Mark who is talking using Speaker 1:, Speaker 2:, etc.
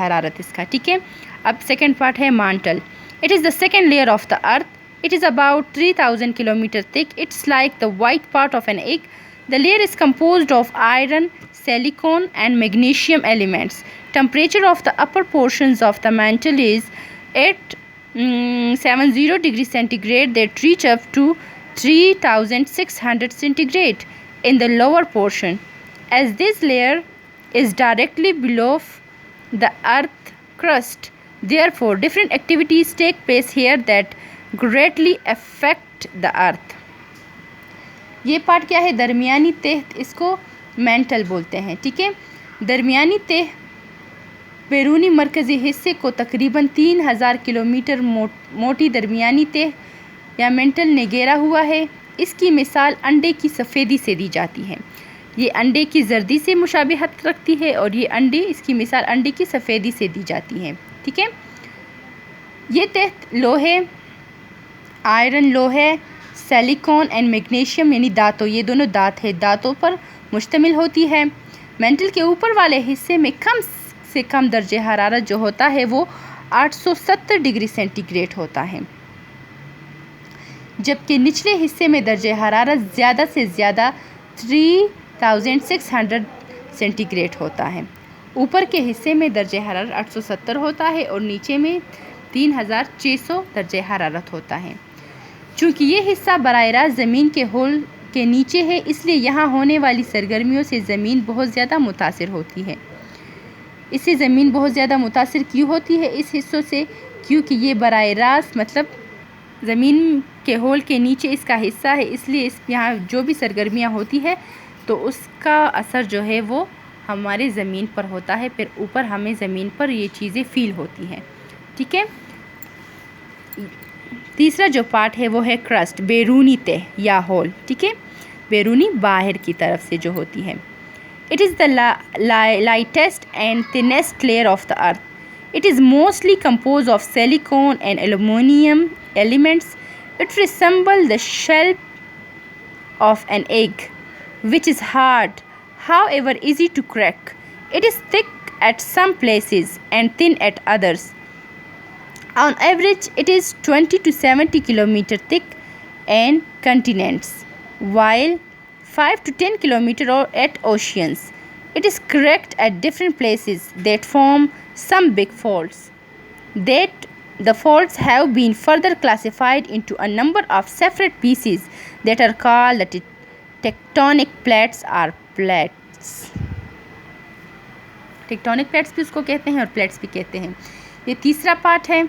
Speaker 1: حرارت اس کا. ٹھیک ہے. اب سیکنڈ پارٹ ہے mantle. It is the second layer of the earth. It is about 3000 kilometer thick. It's like the white part of an egg. The layer is composed of iron, silicon and magnesium elements. Temperature of the upper portions of the mantle is at 70 degrees centigrade that reach up to 3600 centigrade in the lower portion. As this layer is directly below the earth crust, therefore different activities take place here that greatly affect the earth. یہ part کیا ہے؟ درمیانی تہ. اس کو mental بولتے ہیں. ٹھیک ہے. درمیانی تہ بیرونی مرکزی حصے کو تقریباً 3000 کلومیٹر موٹی درمیانی تہ یا مینٹل نے گھیرا ہوا ہے. اس کی مثال انڈے کی سفیدی سے دی جاتی ہے. یہ انڈے کی زردی سے مشابہت رکھتی ہے اور یہ انڈے، اس کی مثال انڈے کی سفیدی سے دی جاتی ہے. ٹھیک ہے. یہ تہ لوہے، آئرن لوہے، سیلیکون اینڈ میگنیشیم یعنی دھاتوں، یہ دونوں دھات ہے، دھاتوں پر مشتمل ہوتی ہے. مینٹل کے اوپر والے حصے میں کم سے کم درجہ حرارت جو ہوتا ہے وہ 870 ڈگری سینٹی گریڈ ہوتا ہے، جبکہ نچلے حصے میں درجہ حرارت زیادہ سے زیادہ 3600 سینٹی گریڈ ہوتا ہے. اوپر کے حصے میں درجہ حرارت 870 ہوتا ہے اور نیچے میں 3600 درجہ حرارت ہوتا ہے. چونکہ یہ حصہ براہ راست زمین کے ہول کے نیچے ہے، اس لیے یہاں ہونے والی سرگرمیوں سے زمین بہت زیادہ متاثر ہوتی ہے. اس سے زمین بہت زیادہ متاثر کیوں ہوتی ہے اس حصوں سے؟ کیونکہ یہ براہ راست مطلب زمین کے ہول کے نیچے اس کا حصہ ہے، اس لیے یہاں جو بھی سرگرمیاں ہوتی ہے تو اس کا اثر جو ہے وہ ہمارے زمین پر ہوتا ہے، پھر اوپر ہمیں زمین پر یہ چیزیں فیل ہوتی ہیں. ٹھیک ہے. تیسرا جو پارٹ ہے وہ ہے کرسٹ، بیرونی تہ یا ہول. ٹھیک ہے. بیرونی باہر کی طرف سے جو ہوتی ہے. It is the lightest and thinnest layer of the earth. It is mostly composed of silicon and aluminum elements. It resembles the shell of an egg, which is hard, however easy to crack. It is thick at some places and thin at others. On average, it is 20 to 70 kilometer thick in continents, while 5 to 10 kilometer at oceans. It is cracked at different places that form some big faults. The faults have been further classified into a number of separate pieces that are called the tectonic plates or plates. Tectonic plates بھی اس کو کہتے ہیں اور plates بھی کہتے ہیں. یہ تیسرا پارٹ ہے.